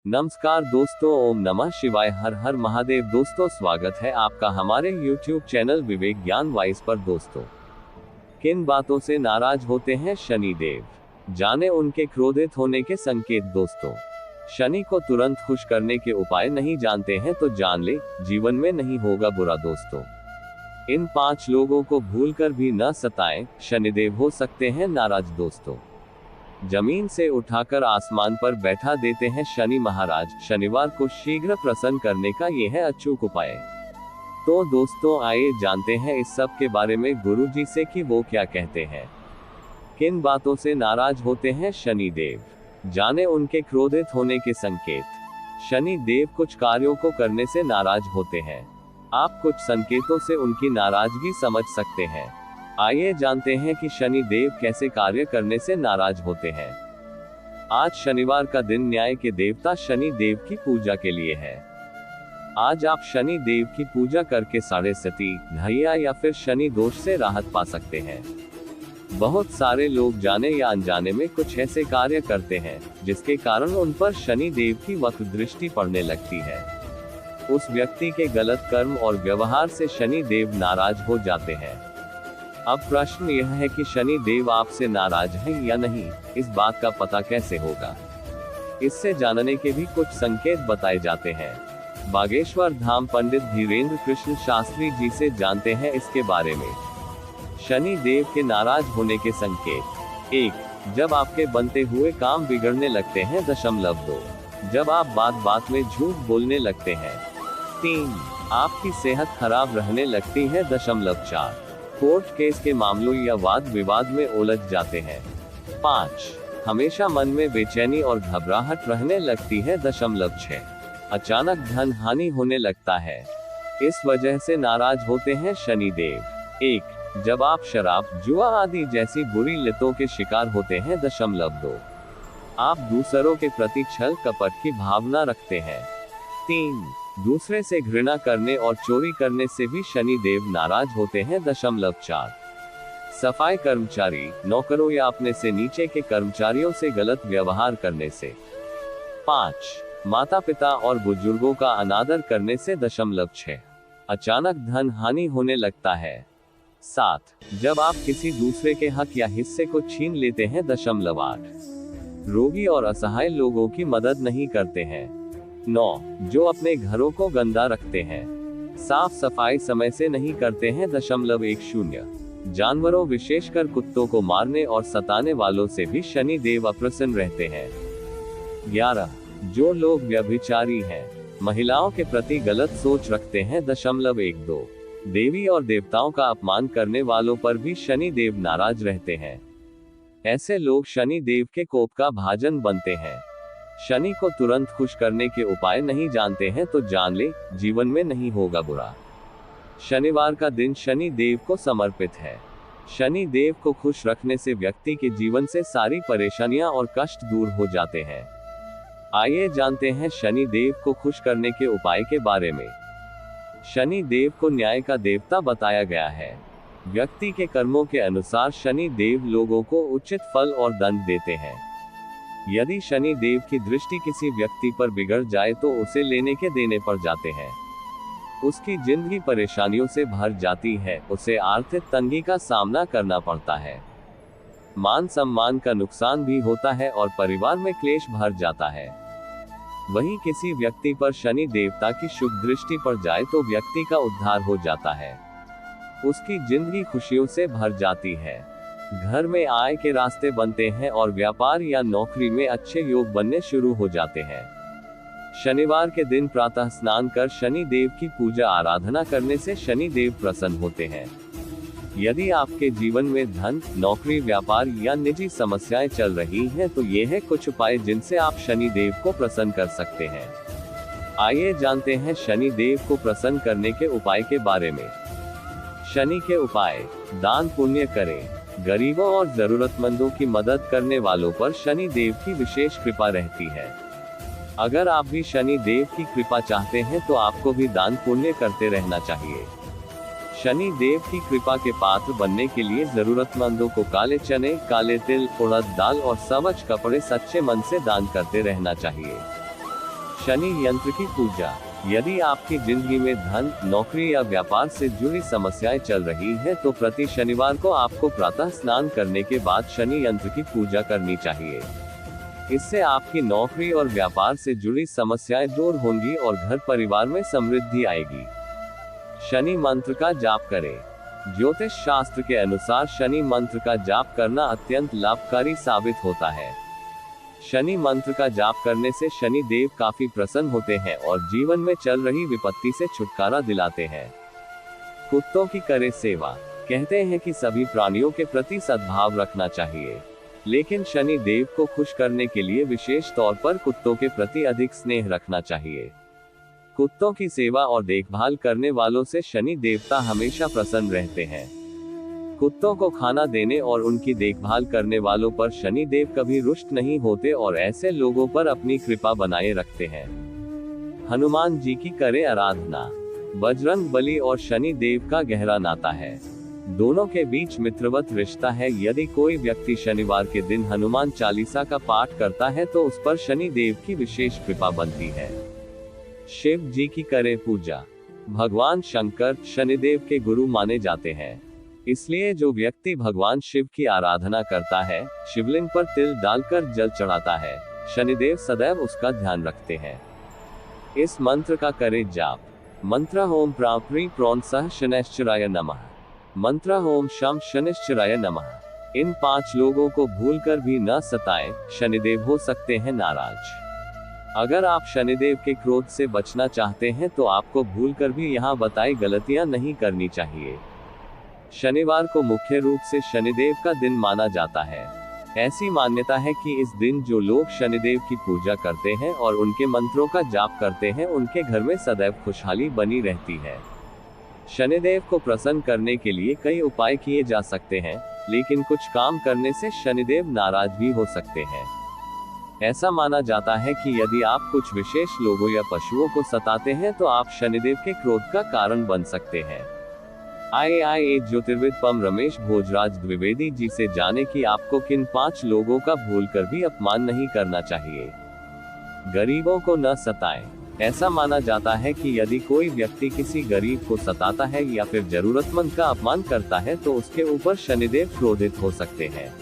नमस्कार दोस्तों, ओम नमः शिवाय, हर हर महादेव। दोस्तों, स्वागत है आपका हमारे YouTube चैनल विवेक ज्ञान वाइस पर। दोस्तों, किन बातों से नाराज होते हैं शनि देव, जाने उनके क्रोधित होने के संकेत। दोस्तों, शनि को तुरंत खुश करने के उपाय नहीं जानते हैं तो जान ले, जीवन में नहीं होगा बुरा। दोस्तों, इन 5 लोगों को भूलकर भी न सताएं, शनिदेव हो सकते हैं नाराज। दोस्तों, जमीन से उठाकर आसमान पर बैठा देते हैं शनि महाराज। शनिवार को शीघ्र प्रसन्न करने का यह है अचूक उपाय। तो दोस्तों, आइए जानते हैं इस सब के बारे में गुरुजी से कि वो क्या कहते हैं। किन बातों से नाराज होते हैं शनि देव, जाने उनके क्रोधित होने के संकेत। शनि देव कुछ कार्यों को करने से नाराज होते हैं। आप कुछ संकेतों से उनकी नाराजगी समझ सकते हैं। आइए जानते हैं कि शनि देव कैसे कार्य करने से नाराज होते हैं। आज शनिवार का दिन न्याय के देवता शनि देव की पूजा के लिए है। आज आप शनि देव की पूजा करके साढ़े सती ढैया या फिर शनि दोष से राहत पा सकते हैं। बहुत सारे लोग जाने या अनजाने में कुछ ऐसे कार्य करते हैं जिसके कारण उन पर शनि देव की वक्र दृष्टि पड़ने लगती है। उस व्यक्ति के गलत कर्म और व्यवहार से शनि देव नाराज हो जाते हैं। अब प्रश्न यह है कि शनि देव आपसे नाराज हैं या नहीं, इस बात का पता कैसे होगा। इससे जानने के भी कुछ संकेत बताए जाते हैं। बागेश्वर धाम पंडित धीरेन्द्र कृष्ण शास्त्री जी से जानते हैं इसके बारे में। शनि देव के नाराज होने के संकेत। 1. जब आपके बनते हुए काम बिगड़ने लगते हैं। 2. जब आप बात बात में झूठ बोलने लगते हैं। 3. आपकी सेहत खराब रहने लगती है। 4. कोर्ट केस के मामलों या वाद विवाद में उलझ जाते हैं। 5. हमेशा मन में बेचैनी और घबराहट रहने लगती है। 6. अचानक धन हानि होने लगता है। इस वजह से नाराज होते हैं शनि देव। 1. जब आप शराब, जुआ आदि जैसी बुरी लतों के शिकार होते हैं। 2. आप दूसरों के प्रति छल कपट की भावना रखते हैं। 3. दूसरे से घृणा करने और चोरी करने से भी शनि देव नाराज होते हैं। 4. सफाई कर्मचारी, नौकरों या अपने से नीचे के कर्मचारियों से गलत व्यवहार करने से। 5. माता पिता और बुजुर्गों का अनादर करने से। 6. अचानक धन हानि होने लगता है। 7. जब आप किसी दूसरे के हक या हिस्से को छीन लेते हैं। 8. रोगी और असहाय लोगों की मदद नहीं करते हैं। 9. जो अपने घरों को गंदा रखते हैं, साफ सफाई समय से नहीं करते हैं। 10. जानवरों, विशेषकर कुत्तों को मारने और सताने वालों से भी शनि देव अप्रसन्न रहते हैं। 11. जो लोग व्यभिचारी हैं, महिलाओं के प्रति गलत सोच रखते हैं। 12. देवी और देवताओं का अपमान करने वालों पर भी शनि देव नाराज रहते हैं। ऐसे लोग शनि देव के कोप का भाजन बनते हैं। शनि को तुरंत खुश करने के उपाय नहीं जानते हैं तो जान ले, जीवन में नहीं होगा बुरा। शनिवार का दिन शनि देव को समर्पित है। शनि देव को खुश रखने से व्यक्ति के जीवन से सारी परेशानियां और कष्ट दूर हो जाते हैं। आइए जानते हैं शनि देव को खुश करने के उपाय के बारे में। शनि देव को न्याय का देवता बताया गया है। व्यक्ति के कर्मों के अनुसार शनि देव लोगों को उचित फल और दंड देते हैं। यदि शनि देव की दृष्टि किसी व्यक्ति पर बिगड़ जाए तो उसे लेने के देने पड़ जाते हैं। उसकी जिंदगी परेशानियों से भर जाती है, उसे आर्थिक तंगी का सामना करना पड़ता है, मान सम्मान का नुकसान भी होता है और परिवार में क्लेश भर जाता है। वहीं किसी व्यक्ति पर शनि देवता की शुभ दृष्टि पड़ जाए तो व्यक्ति का उद्धार हो जाता है, उसकी जिंदगी खुशियों से भर जाती है, घर में आय के रास्ते बनते हैं और व्यापार या नौकरी में अच्छे योग बनने शुरू हो जाते हैं। शनिवार के दिन प्रातः स्नान कर शनि देव की पूजा आराधना करने से शनि देव प्रसन्न होते हैं। यदि आपके जीवन में धन, नौकरी, व्यापार या निजी समस्याएं चल रही हैं तो ये है कुछ उपाय जिनसे आप शनि देव को प्रसन्न कर सकते हैं। आइए जानते हैं शनि देव को प्रसन्न करने के उपाय के बारे में। शनि के उपाय। दान पुण्य करें। गरीबों और जरूरतमंदों की मदद करने वालों पर शनि देव की विशेष कृपा रहती है। अगर आप भी शनि देव की कृपा चाहते हैं तो आपको भी दान पुण्य करते रहना चाहिए। शनि देव की कृपा के पात्र बनने के लिए जरूरतमंदों को काले चने, काले तिल, उड़द दाल और स्वच्छ कपड़े सच्चे मन से दान करते रहना चाहिए। शनि यंत्र की पूजा। यदि आपकी जिंदगी में धन, नौकरी या व्यापार से जुड़ी समस्याएं चल रही है तो प्रति शनिवार को आपको प्रातः स्नान करने के बाद शनि यंत्र की पूजा करनी चाहिए। इससे आपकी नौकरी और व्यापार से जुड़ी समस्याएं दूर होंगी और घर परिवार में समृद्धि आएगी। शनि मंत्र का जाप करें। ज्योतिष शास्त्र के अनुसार शनि मंत्र का जाप करना अत्यंत लाभकारी साबित होता है। शनि मंत्र का जाप करने से शनि देव काफी प्रसन्न होते हैं और जीवन में चल रही विपत्ति से छुटकारा दिलाते हैं। कुत्तों की करें सेवा। कहते हैं कि सभी प्राणियों के प्रति सद्भाव रखना चाहिए, लेकिन शनि देव को खुश करने के लिए विशेष तौर पर कुत्तों के प्रति अधिक स्नेह रखना चाहिए। कुत्तों की सेवा और देखभाल करने वालों से शनि देवता हमेशा प्रसन्न रहते हैं। कुत्तों को खाना देने और उनकी देखभाल करने वालों पर शनि देव कभी रुष्ट नहीं होते और ऐसे लोगों पर अपनी कृपा बनाए रखते हैं। हनुमान जी की करें आराधना। बजरंग बली और शनि देव का गहरा नाता है। दोनों के बीच मित्रवत रिश्ता है। यदि कोई व्यक्ति शनिवार के दिन हनुमान चालीसा का पाठ करता है तो उस पर शनि देव की विशेष कृपा बनती है। शिव जी की करें पूजा। भगवान शंकर शनिदेव के गुरु माने जाते हैं, इसलिए जो व्यक्ति भगवान शिव की आराधना करता है, शिवलिंग पर तिल डालकर जल चढ़ाता है, शनिदेव सदैव उसका ध्यान रखते हैं। इस मंत्र का करें जाप। मंत्र ओम प्राप्री प्रोन सह शनैश्चराय नमः। मंत्र ओम शम शनिश्चराय नमः। इन 5 लोगों को भूलकर भी न सताएं, शनिदेव हो सकते हैं नाराज। अगर आप शनिदेव के क्रोध से बचना चाहते हैं तो आपको भूलकर भी यहाँ बताई गलतियां नहीं करनी चाहिए। शनिवार को मुख्य रूप से शनिदेव का दिन माना जाता है। ऐसी मान्यता है कि इस दिन जो लोग शनिदेव की पूजा करते हैं और उनके मंत्रों का जाप करते हैं, उनके घर में सदैव खुशहाली बनी रहती है। शनिदेव को प्रसन्न करने के लिए कई उपाय किए जा सकते हैं, लेकिन कुछ काम करने से शनिदेव नाराज भी हो सकते हैं। ऐसा माना जाता है कि यदि आप कुछ विशेष लोगों या पशुओं को सताते हैं तो आप शनिदेव के क्रोध का कारण बन सकते हैं। IAI ज्योतिर्विद पम रमेश भोजराज द्विवेदी जी से जाने कि आपको किन 5 लोगों का भूलकर भी अपमान नहीं करना चाहिए। गरीबों को न सताएं। ऐसा माना जाता है कि यदि कोई व्यक्ति किसी गरीब को सताता है या फिर जरूरतमंद का अपमान करता है तो उसके ऊपर शनिदेव क्रोधित हो सकते हैं।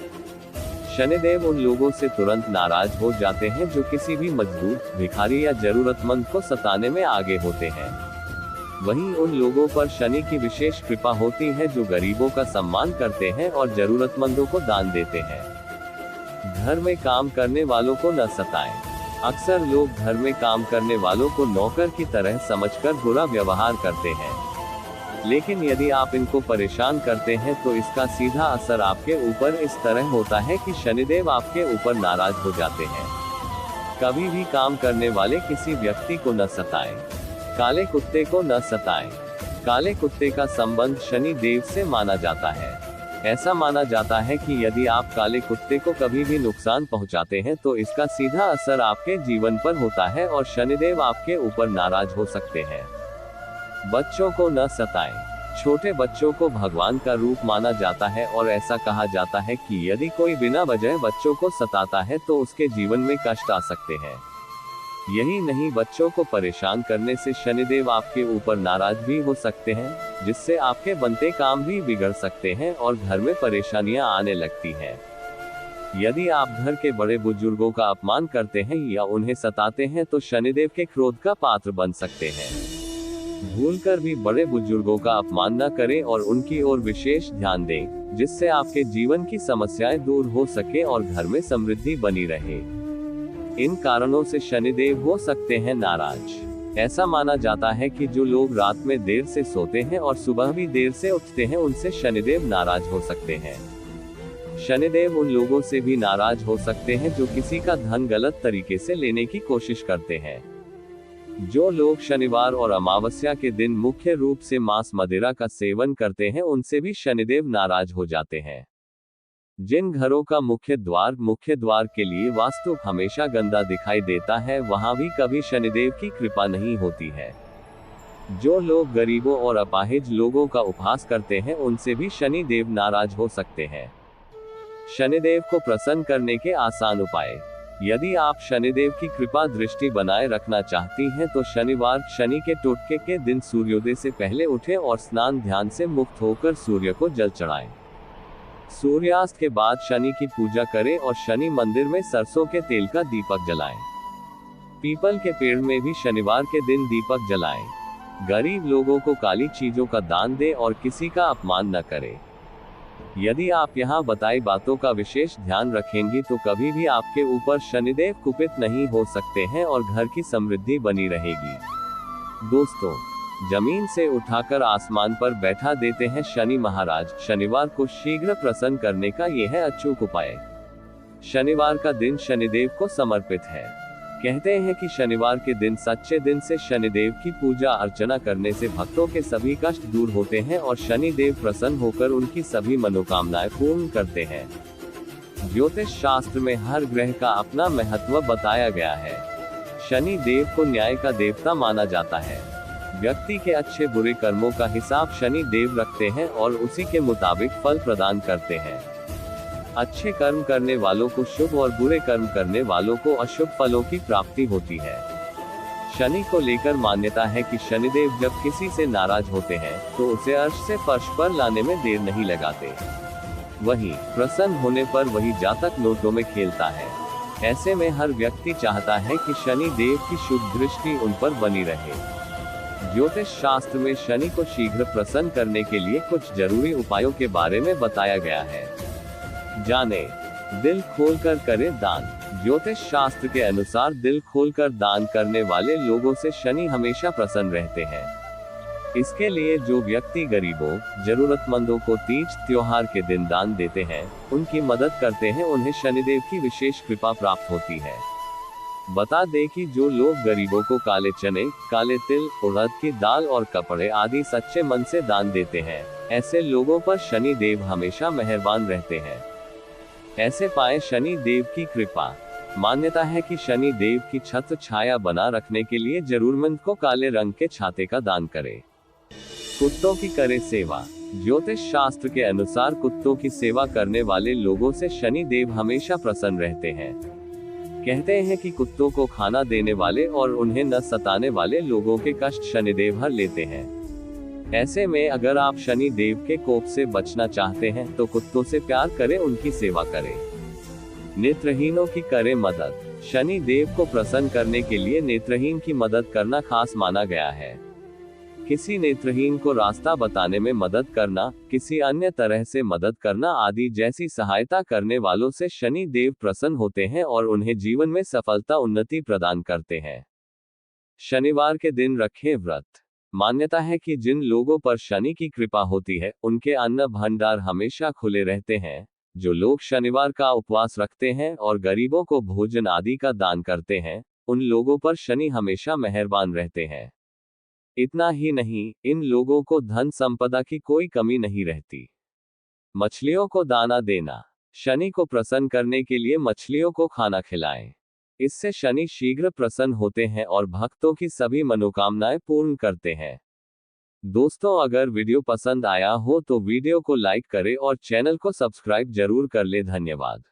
शनिदेव उन लोगों से तुरंत नाराज हो जाते हैं जो किसी भी मजदूर, भिखारी या जरूरतमंद को सताने में आगे होते हैं। वहीं उन लोगों पर शनि की विशेष कृपा होती है जो गरीबों का सम्मान करते हैं और जरूरतमंदों को दान देते हैं। घर में काम करने वालों को न सताएं। अक्सर लोग घर में काम करने वालों को नौकर की तरह समझकर बुरा व्यवहार करते हैं, लेकिन यदि आप इनको परेशान करते हैं तो इसका सीधा असर आपके ऊपर इस तरह होता है कि शनिदेव आपके ऊपर नाराज हो जाते हैं। कभी भी काम करने वाले किसी व्यक्ति को न सताएं। काले कुत्ते को न सताएं। काले कुत्ते का संबंध शनि देव से माना जाता है। ऐसा माना जाता है कि यदि आप काले कुत्ते को कभी भी नुकसान पहुंचाते हैं तो इसका सीधा असर आपके जीवन पर होता है और शनिदेव आपके ऊपर नाराज हो सकते हैं। बच्चों को न सताएं। छोटे बच्चों को भगवान का रूप माना जाता है और ऐसा कहा जाता है कि यदि कोई बिना वजह बच्चों को सताता है तो उसके जीवन में कष्ट आ सकते हैं। यही नहीं, बच्चों को परेशान करने से शनिदेव आपके ऊपर नाराज भी हो सकते हैं, जिससे आपके बनते काम भी बिगड़ सकते हैं और घर में परेशानियां आने लगती हैं। यदि आप घर के बड़े बुजुर्गों का अपमान करते हैं या उन्हें सताते हैं तो शनिदेव के क्रोध का पात्र बन सकते हैं। भूलकर भी बड़े बुजुर्गों का अपमान न करें और उनकी ओर विशेष ध्यान दें, जिससे आपके जीवन की समस्याएं दूर हो सके और घर में समृद्धि बनी रहे। इन कारणों से शनिदेव हो सकते हैं नाराज। ऐसा माना जाता है कि जो लोग रात में देर से सोते हैं और सुबह भी देर से उठते हैं, उनसे शनिदेव नाराज हो सकते हैं। शनिदेव उन लोगों से भी नाराज हो सकते हैं जो किसी का धन गलत तरीके से लेने की कोशिश करते हैं। जो लोग शनिवार और अमावस्या के दिन मुख्य रूप से मांस मदिरा का सेवन करते हैं, उनसे भी शनिदेव नाराज हो जाते हैं। जिन घरों का मुख्य द्वार के लिए वास्तु हमेशा गंदा दिखाई देता है, वहां भी कभी शनिदेव की कृपा नहीं होती है। जो लोग गरीबों और अपाहिज लोगों का उपहास करते हैं, उनसे भी शनिदेव नाराज हो सकते हैं। शनिदेव को प्रसन्न करने के आसान उपाय। यदि आप शनिदेव की कृपा दृष्टि बनाए रखना चाहती हैं तो शनिवार शनि के टोटके के दिन सूर्योदय से पहले उठें और स्नान ध्यान से मुक्त होकर सूर्य को जल चढ़ाएं। सूर्यास्त के बाद शनि की पूजा करें और शनि मंदिर में सरसों के तेल का दीपक जलाएं। पीपल के पेड़ में भी शनिवार के दिन दीपक जलाएं। गरीब लोगों को काली चीजों का दान दें और किसी का अपमान न करें। यदि आप यहाँ बताई बातों का विशेष ध्यान रखेंगी तो कभी भी आपके ऊपर शनिदेव कुपित नहीं हो सकते हैं और घर की समृद्धि बनी रहेगी। दोस्तों, जमीन से उठाकर आसमान पर बैठा देते हैं शनि महाराज। शनिवार को शीघ्र प्रसन्न करने का यह है अचूक उपाय। शनिवार का दिन शनिदेव को समर्पित है। कहते हैं कि शनिवार के दिन सच्चे दिन से शनिदेव की पूजा अर्चना करने से भक्तों के सभी कष्ट दूर होते हैं और शनिदेव प्रसन्न होकर उनकी सभी मनोकामनाएं पूर्ण करते हैं। ज्योतिष शास्त्र में हर ग्रह का अपना महत्व बताया गया है। शनि देव को न्याय का देवता माना जाता है। व्यक्ति के अच्छे बुरे कर्मों का हिसाब शनि देव रखते हैं और उसी के मुताबिक फल प्रदान करते हैं। अच्छे कर्म करने वालों को शुभ और बुरे कर्म करने वालों को अशुभ फलों की प्राप्ति होती है। शनि को लेकर मान्यता है कि शनिदेव जब किसी से नाराज होते हैं तो उसे अर्श से फर्श पर लाने में देर नहीं लगाते। वहीं प्रसन्न होने पर वही जातक नोटों में खेलता है। ऐसे में हर व्यक्ति चाहता है कि शनि देव की शुभ दृष्टि उन पर बनी रहे। ज्योतिष शास्त्र में शनि को शीघ्र प्रसन्न करने के लिए कुछ जरूरी उपायों के बारे में बताया गया है। जाने, दिल खोलकर करें दान। ज्योतिष शास्त्र के अनुसार दिल खोलकर दान करने वाले लोगों से शनि हमेशा प्रसन्न रहते हैं। इसके लिए जो व्यक्ति गरीबों, जरूरतमंदों को तीज त्योहार के दिन दान देते हैं, उनकी मदद करते हैं, उन्हें शनिदेव की विशेष कृपा प्राप्त होती है। बता दें कि जो लोग गरीबों को काले चने, काले तिल, उड़द की दाल और कपड़े आदि सच्चे मन से दान देते हैं, ऐसे लोगों पर शनि देव हमेशा मेहरबान रहते हैं। ऐसे पाए शनि देव की कृपा। मान्यता है कि शनि देव की छत्र छाया बना रखने के लिए जरूरतमंद को काले रंग के छाते का दान करें। कुत्तों की करे सेवा। ज्योतिष शास्त्र के अनुसार कुत्तों की सेवा करने वाले लोगों से शनि देव हमेशा प्रसन्न रहते हैं। कहते हैं कि कुत्तों को खाना देने वाले और उन्हें न सताने वाले लोगों के कष्ट शनिदेव हर लेते हैं। ऐसे में अगर आप शनि देव के कोप से बचना चाहते हैं तो कुत्तों से प्यार करें, उनकी सेवा करें। नेत्रहीनों की करें मदद। शनि देव को प्रसन्न करने के लिए नेत्रहीन की मदद करना खास माना गया है। किसी नेत्रहीन को रास्ता बताने में मदद करना, किसी अन्य तरह से मदद करना आदि जैसी सहायता करने वालों से शनि देव प्रसन्न होते हैं और उन्हें जीवन में सफलता उन्नति प्रदान करते हैं। शनिवार के दिन रखें व्रत। मान्यता है कि जिन लोगों पर शनि की कृपा होती है उनके अन्न भंडार हमेशा खुले रहते हैं। जो लोग शनिवार का उपवास रखते हैं और गरीबों को भोजन आदि का दान करते हैं, उन लोगों पर शनि हमेशा मेहरबान रहते हैं। इतना ही नहीं, इन लोगों को धन संपदा की कोई कमी नहीं रहती। मछलियों को दाना देना। शनि को प्रसन्न करने के लिए मछलियों को खाना खिलाएं। इससे शनि शीघ्र प्रसन्न होते हैं और भक्तों की सभी मनोकामनाएं पूर्ण करते हैं। दोस्तों, अगर वीडियो पसंद आया हो तो वीडियो को लाइक करें और चैनल को सब्सक्राइब जरूर कर ले। धन्यवाद।